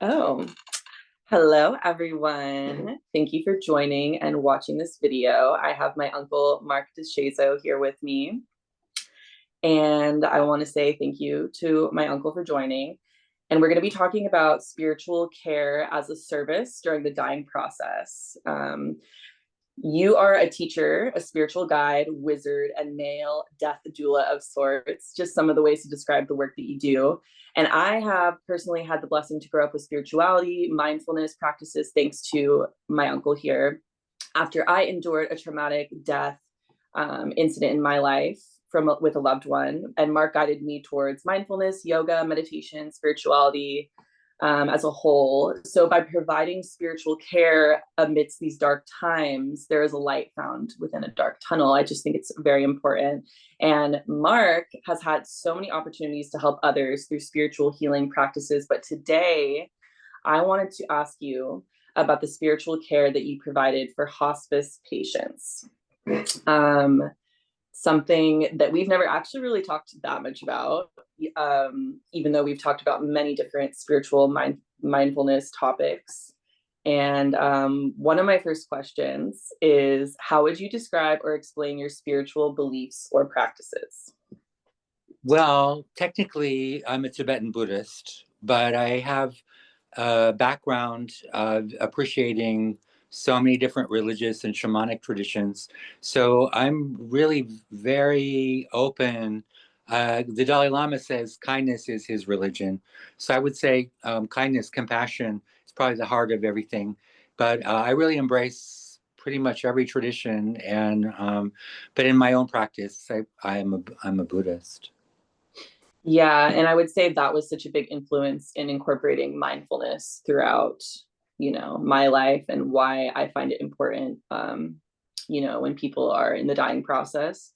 Oh, hello everyone. Thank you for joining and watching this video. I have my uncle Mark Deshazo here with me. And I want to say thank you to my uncle for joining. And we're going to be talking about spiritual care as a service during the dying process. You are a teacher, a spiritual guide, wizard, and male death doula of sorts, just some of the ways to describe the work that you do. And I have personally had the blessing to grow up with spirituality, mindfulness practices, thanks to my uncle here. After I endured a traumatic death incident in my life with a loved one, and Mark guided me towards mindfulness, yoga, meditation, spirituality, as a whole. So by providing spiritual care amidst these dark times, there is a light found within a dark tunnel. I just think it's very important. And Mark has had so many opportunities to help others through spiritual healing practices. But today, I wanted to ask you about the spiritual care that you provided for hospice patients. Something that we've never actually really talked that much about, even though we've talked about many different spiritual mindfulness topics. And one of my first questions is, how would you describe or explain your spiritual beliefs or practices? Well, technically, I'm a Tibetan Buddhist, but I have a background of appreciating so many different religious and shamanic traditions. So I'm really very open. The Dalai Lama says kindness is his religion. So I would say kindness, compassion is probably the heart of everything. But I really embrace pretty much every tradition. And but in my own practice, I'm a Buddhist. Yeah, and I would say that was such a big influence in incorporating mindfulness throughout, my life, and why I find it important, when people are in the dying process.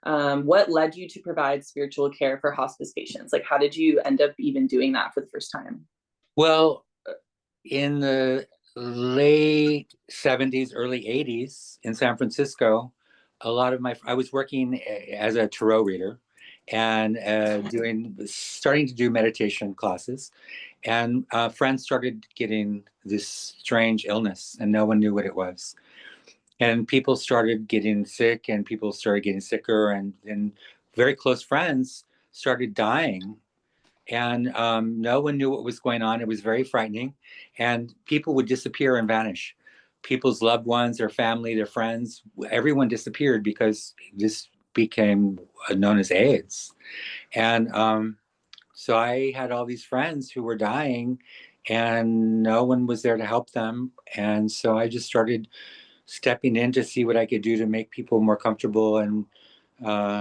What led you to provide spiritual care for hospice patients? Like, how did you end up even doing that for the first time? Well, in the late 70s, early 80s in San Francisco, I was working as a tarot reader and starting to do meditation classes. And friends started getting this strange illness, and no one knew what it was. And people started getting sick, and people started getting sicker, and very close friends started dying, and no one knew what was going on. It was very frightening, and people would disappear and vanish. People's loved ones, their family, their friends, everyone disappeared because this became known as AIDS. And so I had all these friends who were dying, and no one was there to help them. And so I just started stepping in to see what I could do to make people more comfortable and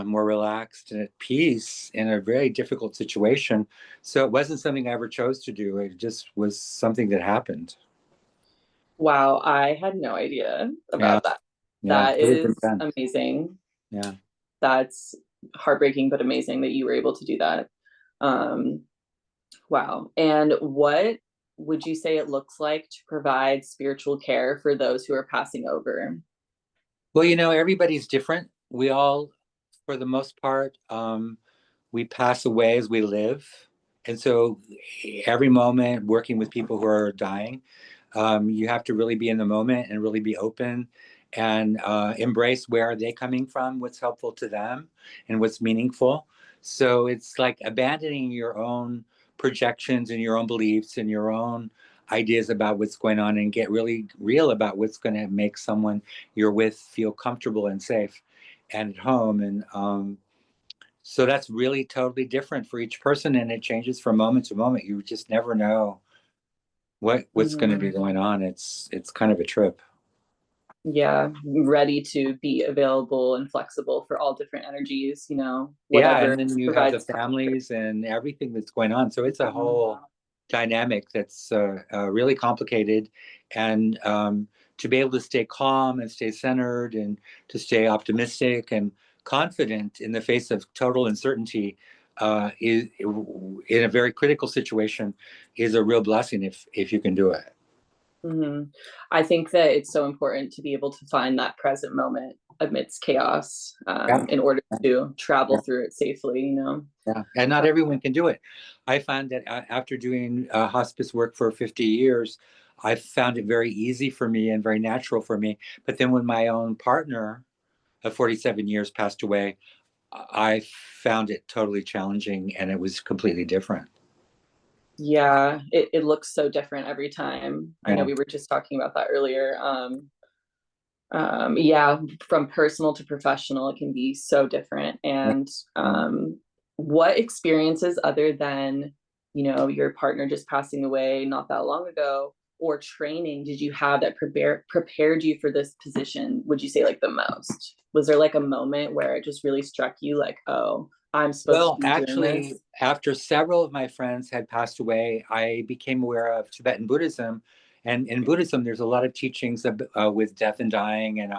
more relaxed and at peace in a very difficult situation. So it wasn't something I ever chose to do. It just was something that happened. Wow, I had no idea Yeah, about that. yeah, That it was is intense. amazing. Yeah. That's heartbreaking, but amazing that you were able to do that. Um, wow. And what would you say it looks like to provide spiritual care for those who are passing over? Well, everybody's different. We all, for the most part, we pass away as we live. And so every moment working with people who are dying, you have to really be in the moment and really be open and embrace where are they coming from, what's helpful to them, and what's meaningful. So it's like abandoning your own projections and your own beliefs and your own ideas about what's going on, and get really real about what's going to make someone you're with feel comfortable and safe and at home. And so that's really totally different for each person, and it changes from moment to moment. You just never know what's going to be Mhm. going on. It's kind of a trip. Yeah, ready to be available and flexible for all different energies, Yeah, whatever and then you have the provides. families and everything that's going on. So it's a Mhm. whole dynamic that's really complicated, and to be able to stay calm and stay centered and to stay optimistic and confident in the face of total uncertainty is in a very critical situation is a real blessing if you can do it. I think that it's so important to be able to find that present moment amidst chaos Yeah. in order to travel Yeah. through it safely, you know. Yeah, and not everyone can do it. I found that after doing hospice work for 50 years, I found it very easy for me and very natural for me. But then when my own partner of 47 years passed away, I found it totally challenging and it was completely different. Yeah, it looks so different every time. I know Yeah. we were just talking about that earlier. Yeah, from personal to professional, it can be so different. And what experiences other than, you know, your partner just passing away not that long ago, or training did you have that prepared you for this position, would you say, like, the most? Was there like a moment where it just really struck you like, oh, I'm supposed to Well, be doing actually, this? after several of my friends had passed away, I became aware of Tibetan Buddhism. And in Buddhism, there's a lot of teachings with death and dying, and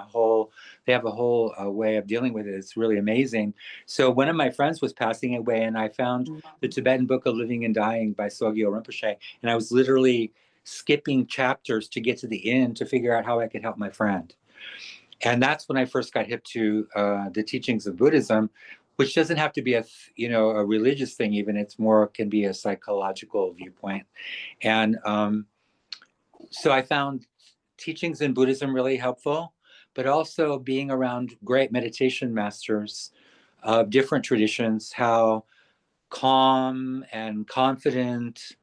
they have a whole way of dealing with it. It's really amazing. So one of my friends was passing away, and I found the Tibetan Book of Living and Dying by Sogyo Rinpoche. And I was literally skipping chapters to get to the end to figure out how I could help my friend. And that's when I first got hip to the teachings of Buddhism, which doesn't have to be a religious thing. Even it's more can be a psychological viewpoint. And so I found teachings in Buddhism really helpful, but also being around great meditation masters of different traditions, how calm and confident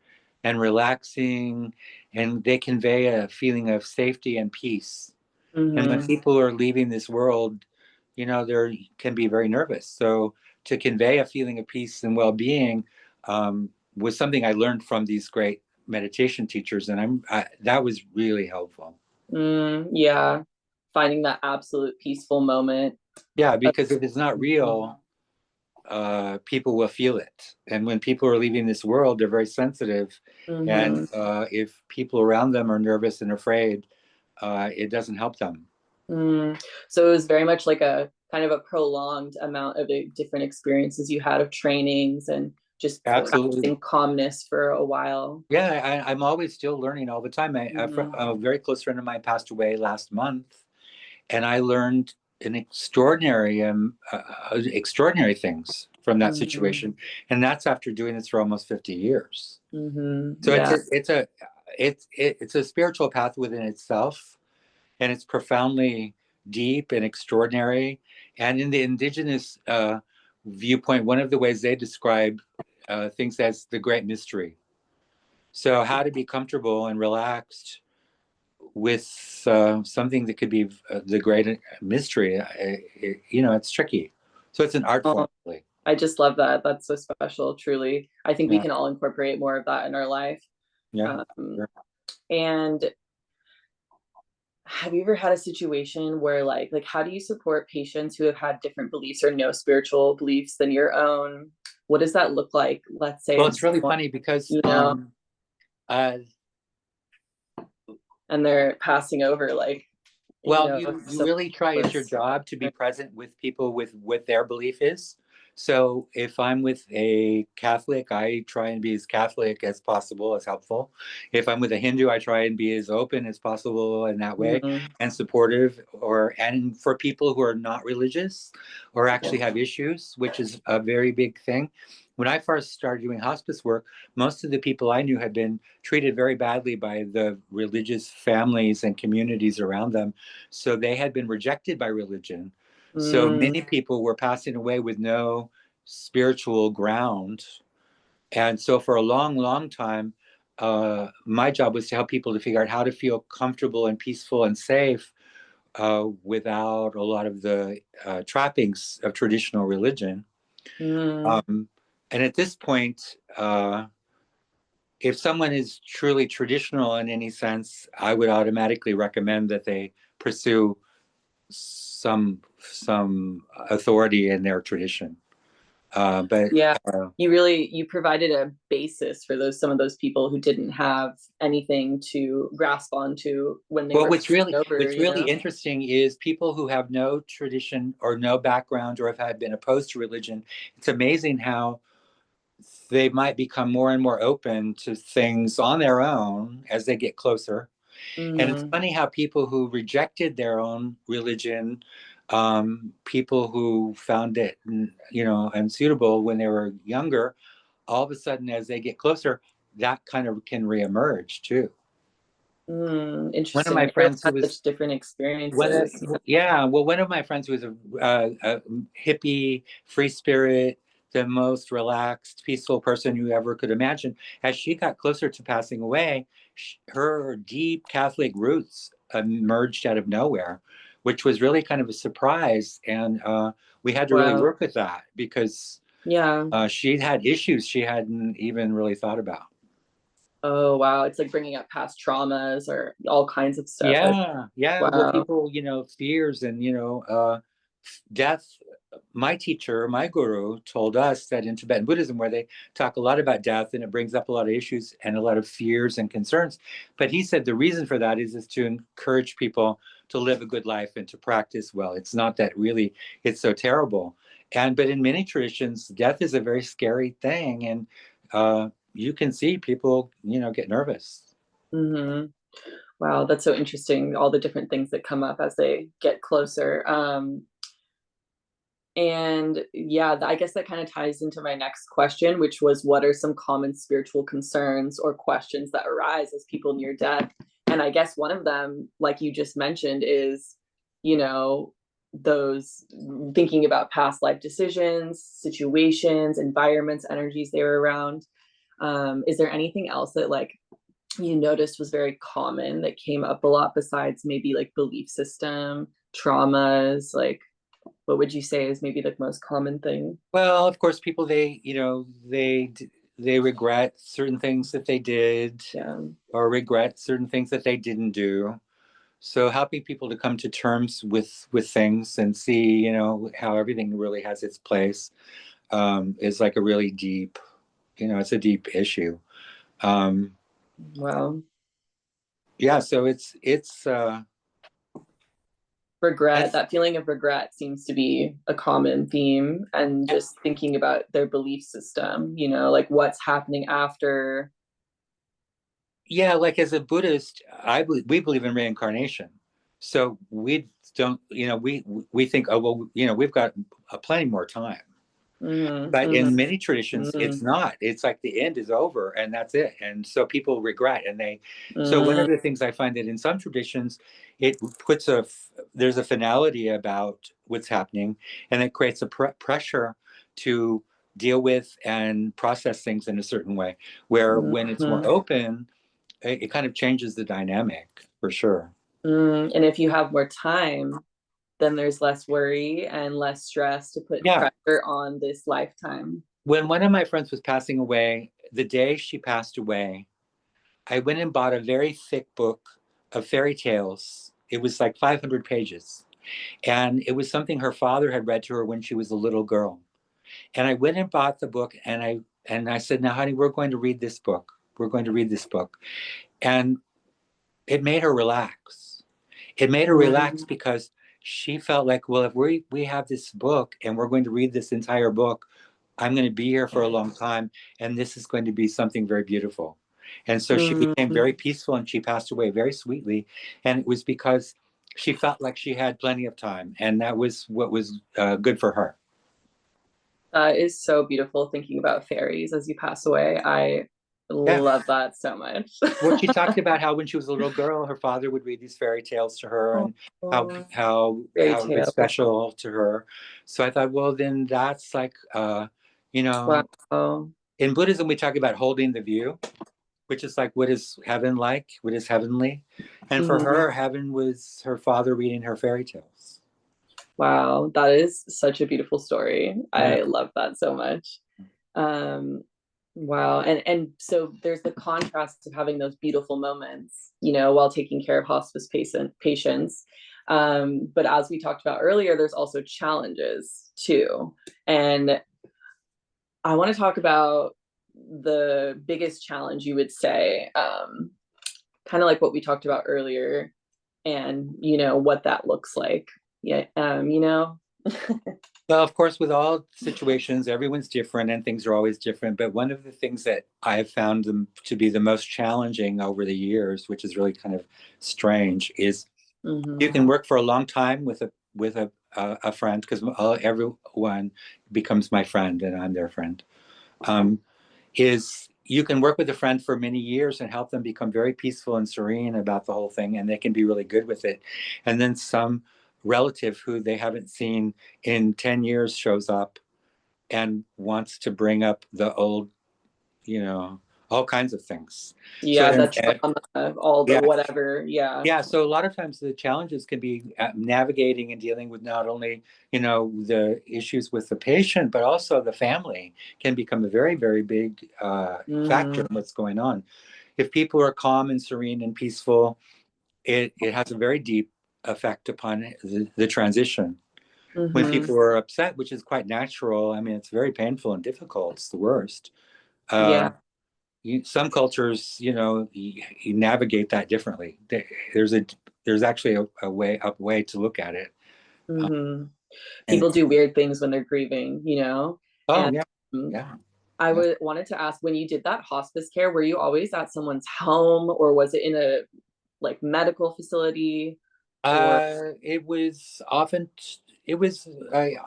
and relaxing, and they convey a feeling of safety and peace. And when Mm-hmm. people are leaving this world, they can be very nervous. So to convey a feeling of peace and well-being was something I learned from these great meditation teachers, and that was really helpful. Yeah, finding that absolute peaceful moment. Yeah, because if it's not real, people will feel it. And when people are leaving this world, they're very sensitive. And Mm-hmm. if people around them are nervous and afraid, it doesn't help them. So it was very much like a kind of a prolonged amount of different experiences you had of trainings and just Absolutely. practicing calmness for a while. Yeah, I'm always still learning all the time. Mm-hmm. A very close friend of mine passed away last month, and I learned an extraordinary things from that Mm-hmm. situation, and that's after doing this for almost 50 years. Mm-hmm. So Yeah. it's a spiritual path within itself, and it's profoundly deep and extraordinary. And in the indigenous viewpoint, one of the ways they describe things as the great mystery. So how to be comfortable and relaxed with something that could be the great mystery, it's tricky. So it's an art Oh, form, really. I just love that. That's so special, truly. I think we Yeah, can all incorporate more of that in our life. yeah. Um, Sure. and have you ever had a situation where like how do you support patients who have had different beliefs or no spiritual beliefs than your own? What does that look like? Let's say Well, it's it's really someone, funny because you know, uh, and they're passing over, like, you well, know, you so really try. It's your was job to be present with people with what their belief is. So if I'm with a Catholic, I try and be as Catholic as possible, as helpful. If I'm with a Hindu, I try and be as open as possible in that way mm-hmm. and supportive. And for people who are not religious or actually have issues, which is a very big thing. When I first started doing hospice work, most of the people I knew had been treated very badly by the religious families and communities around them. So they had been rejected by religion. So Mm, many people were passing away with no spiritual ground. And so for a long, long time, my job was to help people to figure out how to feel comfortable and peaceful and safe without a lot of the trappings of traditional religion. mm, Um, and at this point, if someone is truly traditional in any sense, I would automatically recommend that they pursue some authority in their tradition. But yeah, you provided a basis for those some of those people who didn't have anything to grasp onto when they well, were passing over, what's you really know. interesting is people who have no tradition or no background or have had been opposed to religion. It's amazing how they might become more and more open to things on their own as they get closer. And it's Mm-hmm. funny how people who rejected their own religion People who found it, unsuitable when they were younger, all of a sudden, as they get closer, that kind of can reemerge too. One of Interesting. my Everyone friends who has was such different experiences. one of my friends who was a hippie, free spirit, the most relaxed, peaceful person you ever could imagine. As she got closer to passing away, her deep Catholic roots emerged out of nowhere, which was really kind of a surprise. And we had to really Wow. work with that because Yeah. she had issues she hadn't even really thought about. Oh, wow. It's like bringing up past traumas or all kinds of stuff. Yeah, yeah. Well, Wow. people, fears and, death. My teacher, my guru, told us that in Tibetan Buddhism, where they talk a lot about death and it brings up a lot of issues and a lot of fears and concerns. But he said the reason for that is to encourage people to live a good life and to practice well. It's not that really it's so terrible. But in many traditions, death is a very scary thing. And you can see people, get nervous. Hmm. Wow, that's so interesting. All the different things that come up as they get closer. And yeah, I guess that kind of ties into my next question, which was what are some common spiritual concerns or questions that arise as people near death? And I guess one of them, like you just mentioned, is, you know, those thinking about past life decisions, situations, environments, energies they were around. Is there anything else that like you noticed was very common that came up a lot besides maybe like belief system, traumas, like what would you say is maybe the most common thing? Well, of course, people they regret certain things that they did Yeah. or regret certain things that they didn't do. So helping people to come to terms with things and see, how everything really has its place is like a really deep, it's a deep issue. Um, Wow. yeah, so it's Regret, that's that feeling of regret seems to be a common theme, and just thinking about their belief system, like what's happening after. yeah, like as a Buddhist, we believe in reincarnation. So we don't, we think, oh well, we've got plenty more time. Mm-hmm, But in many traditions, mm-hmm, it's not. It's like the end is over and that's it. And so people regret so one mm-hmm, of the things I find that in some traditions, it puts there's a finality about what's happening and it creates a pressure to deal with and process things in a certain way, where when it's more mm-hmm. open, it kind of changes the dynamic for sure. And if you have more time, then there's less worry and less stress to put Yeah. pressure on this lifetime. When one of my friends was passing away, the day she passed away, I went and bought a very thick book of fairy tales. It was like 500 pages. And it was something her father had read to her when she was a little girl. And I went and bought the book and I said, "Now, honey, we're going to read this book. We're going to read this book." And it made her relax. It made her relax Mm-hmm. because she felt like, well, if we have this book and we're going to read this entire book, I'm going to be here for a long time, and this is going to be something very beautiful. And so she became Mm-hmm. very peaceful and she passed away very sweetly. And it was because she felt like she had plenty of time, and that was what was good for her. That is so beautiful thinking about fairies as you pass away. I Yeah. love that so much. Well, she talked about how when she was a little girl, her father would read these fairy tales to her, and how Oh, fairy how it was tale. special to her. So I thought, well, then that's like, you know, Wow. in Buddhism we talk about holding the view, which is like, what is heaven like? What is heavenly? And for Mhm. her, heaven was her father reading her fairy tales. Wow, that is such a beautiful story. Yeah. I love that so much. Um, wow, and so there's the contrast of having those beautiful moments, while taking care of hospice patients. But as we talked about earlier, there's also challenges too. And I want to talk about the biggest challenge you would say, kind of like what we talked about earlier, and what that looks like. Yeah, Well, of course, with all situations, everyone's different and things are always different. But one of the things that I have found them to be the most challenging over the years, which is really kind of strange, is you Mm-hmm. can work for a long time with a friend, because everyone becomes my friend and I'm their friend, is you can work with a friend for many years and help them become very peaceful and serene about the whole thing, and they can be really good with it. And then some relative who they haven't seen in 10 years shows up and wants to bring up the old, all kinds of things. So, Yeah, that trauma, all the yeah, whatever. Yeah. yeah. So a lot of times the challenges can be navigating and dealing with not only, the issues with the patient, but also the family can become a very, very big factor Mm-hmm. in what's going on. If people are calm and serene and peaceful, it has a very deep effect upon the transition. When Mm-hmm. people are upset, which is quite natural, I mean, it's very painful and difficult. It's the worst. Uh, Yeah. some cultures, you navigate that differently. There's a there's actually a way to look at it. Mm-hmm. And People do weird things when they're grieving, oh And yeah, um, yeah, I yeah. wanted to ask, when you did that hospice care, were you always at someone's home, or was it in a like medical facility or It was often it was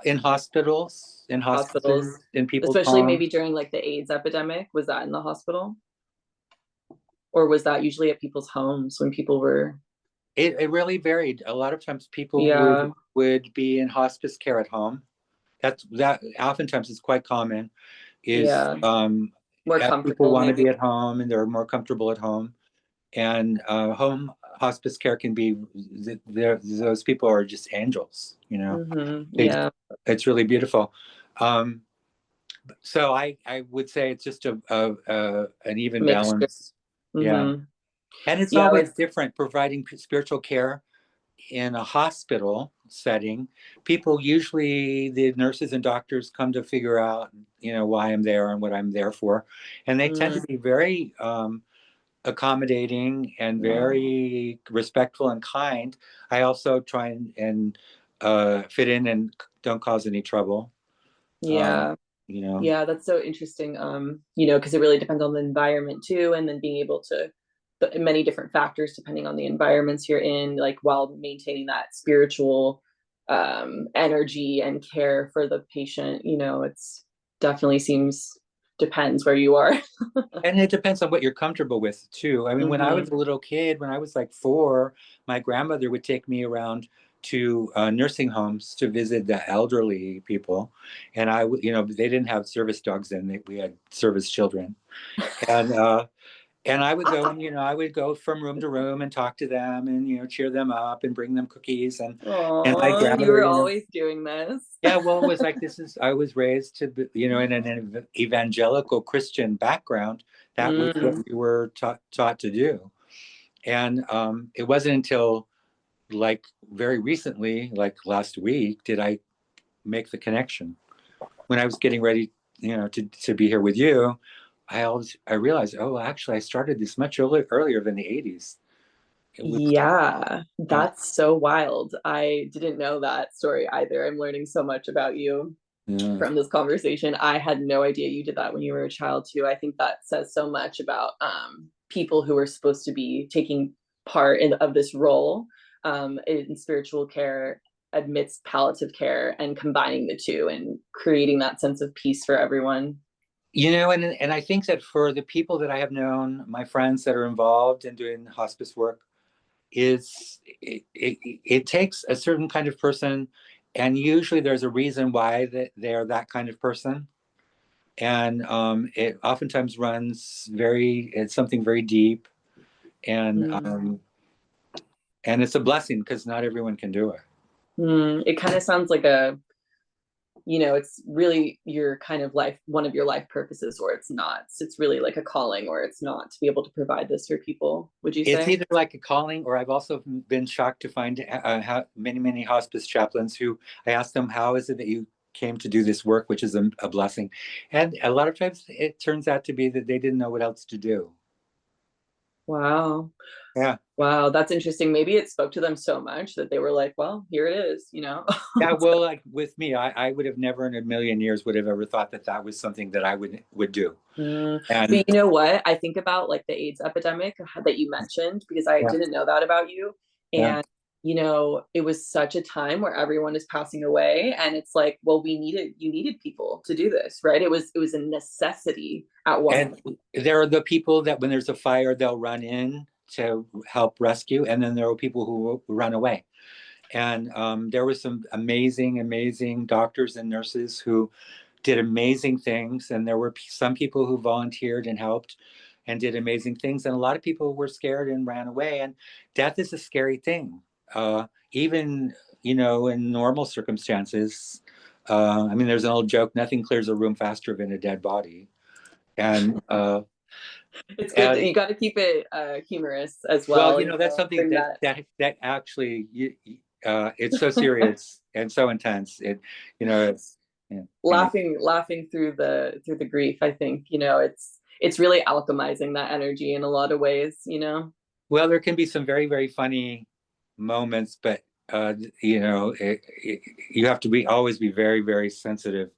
in hospitals, in hospitals? hospices, in people's Especially homes. maybe during like the AIDS epidemic, was that in the hospital? Or was that usually at people's homes when people were It really varied. A lot of times people yeah, would be in hospice care at home. That oftentimes is quite common. Is yeah, more people comfortable want to maybe? be at home and they're more comfortable at home. And home hospice care can be those people are just angels. Mm-hmm. They, Yeah, it's really beautiful. Um, so I would say it's just an even mixture. balance. Yeah, Mm-hmm. and it's Yeah, always like different providing spiritual care in a hospital setting. People usually, the nurses and doctors come to figure out, why I'm there and what I'm there for, and they tend to mm, be very accommodating and yeah, very respectful and kind. I also try and fit in and don't cause any trouble. Um, yeah. you know, Yeah, that's so interesting. Because it really depends on the environment too, and then being able to many different factors depending on the environments you're in, like while maintaining that spiritual energy and care for the patient. It's definitely seems depends where you are. and it depends on what you're comfortable with too. I mean, when I was Mm-hmm. a little kid, when I was like 4, my grandmother would take me around to nursing homes to visit the elderly people, and I would, they didn't have service dogs then; we had service children, and I would go and I would go from room to room and talk to them and cheer them up and bring them cookies and my Oh, you grandmother, were always doing this. yeah, well, it was like I was raised to be, in an evangelical Christian background. That was what Mm, we were taught to do. And it wasn't until like very recently, like last week, did I make the connection. When I was getting ready, to be here with you, I realized, oh, actually, I started this much earlier than the 80s. It was, yeah, yeah, that's so wild. I didn't know that story either. I'm learning so much about you yeah. from this conversation. I had no idea you did that when you were a child too. I think that says so much about people who are supposed to be taking part of this role in spiritual care amidst palliative care, and combining the two and creating that sense of peace for everyone. And I think that for the people that I have known, my friends that are involved in doing hospice work, it takes a certain kind of person, and usually there's a reason why they're that kind of person, and it oftentimes it's something very deep, and Mm. it's a blessing because not everyone can do it. It kind of sounds like it's really your kind of life, one of your life purposes, or it's not. It's really like a calling, or it's not, to be able to provide this for people, would you It's say? either like a calling, or I've also been shocked to find how many hospice chaplains who I asked them, how is it that you came to do this work, which is a blessing. And a lot of times it turns out to be that they didn't know what else to do. Wow. Yeah. Wow, that's interesting. Maybe it spoke to them so much that they were like, well, here it is. Yeah. Well, like with me, I would have never in a million years would have ever thought that that was something that I would do. But And you know what? I think about like the AIDS epidemic that you mentioned, because I yeah, didn't know that about you. yeah, And it was such a time where everyone is passing away, and it's like, well, you needed people to do this, right? It was a necessity at one And point. there are the people that when there's a fire, they'll run in to help rescue, and then there are people who run away. And there were some amazing, amazing doctors and nurses who did amazing things. And there were some people who volunteered and helped and did amazing things. And a lot of people were scared and ran away. And death is a scary thing. Even, in normal circumstances. I mean, there's an old joke, nothing clears a room faster than a dead body. And, It's good. and You got to keep it humorous as well, well. that's something Bring that that that actually it's so serious and so intense. It's yeah, laughing through the grief. I think it's really alchemizing that energy in a lot of ways. well, there can be some very, very funny moments, but you have to always be very, very sensitive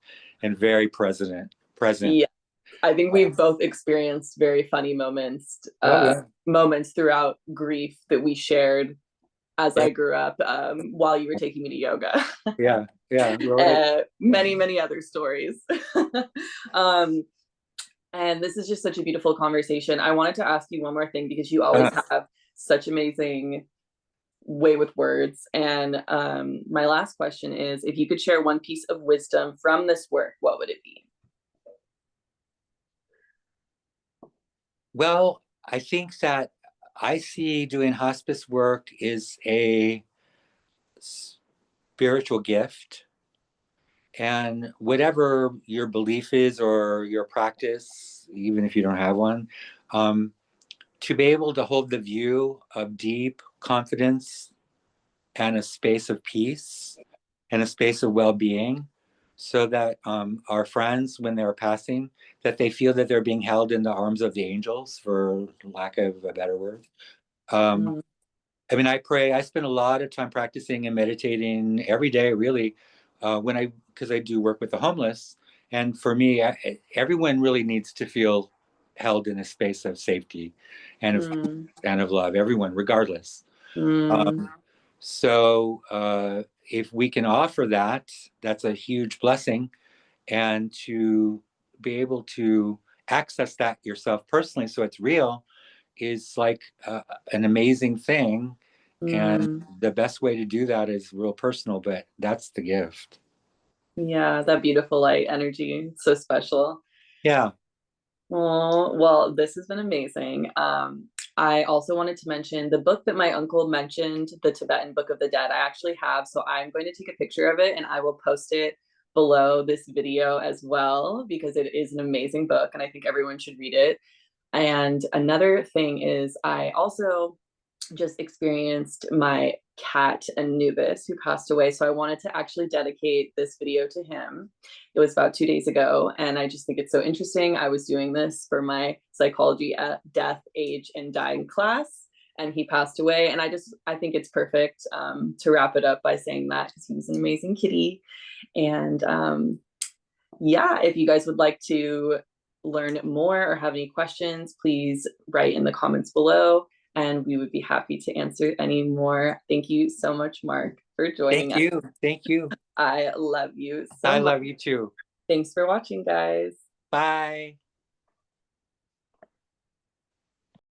and very present. Yeah, I think we've both experienced very funny Oh yeah, moments throughout grief that we shared as yeah, I grew up, while you were taking me to yoga. yeah, yeah. Well, Many, many other stories. um, and this is just such a beautiful conversation. I wanted to ask you one more thing because you always uh, have such amazing way with words. And my last question is, if you could share one piece of wisdom from this work, what would it be? well, I think that I see doing hospice work is a spiritual gift. And whatever your belief is or your practice, even if you don't have one, um, to be able to hold the view of deep confidence and a space of peace and a space of well-being, so that our friends, when they're passing, that they feel that they're being held in the arms of the angels, for lack of a better word. Um, Mm, I mean, I spend a lot of time practicing and meditating every day, really, because I do work with the homeless. And for me, everyone really needs to feel held in a space of safety and mm, of love, everyone, regardless. mm. Um, so if we can offer that, that's a huge blessing. And to be able to access that yourself personally, so it's real, is like an amazing thing. And Mm. the best way to do that is real personal, but that's the gift. Yeah, that beautiful light energy. So special. Yeah. Oh, well, this has been amazing. I also wanted to mention the book that my uncle mentioned, the Tibetan Book of the Dead, I actually have. So I'm going to take a picture of it and I will post it below this video as well, because it is an amazing book and I think everyone should read it. And another thing is, I also just experienced my cat Anubis, who passed away. So I wanted to actually dedicate this video to him. It was about 2 days ago, and I just think it's so interesting. I was doing this for my psychology at death, age, and dying class, and he passed away. And I think it's perfect to wrap it up by saying that, because he was an amazing kitty. And yeah, if you guys would like to learn more or have any questions, please write in the comments below and we would be happy to answer any more. Thank you so much, Mark, for joining Thank us. you. Thank you. I love you so I much. love you too. Thanks for watching, guys. Bye.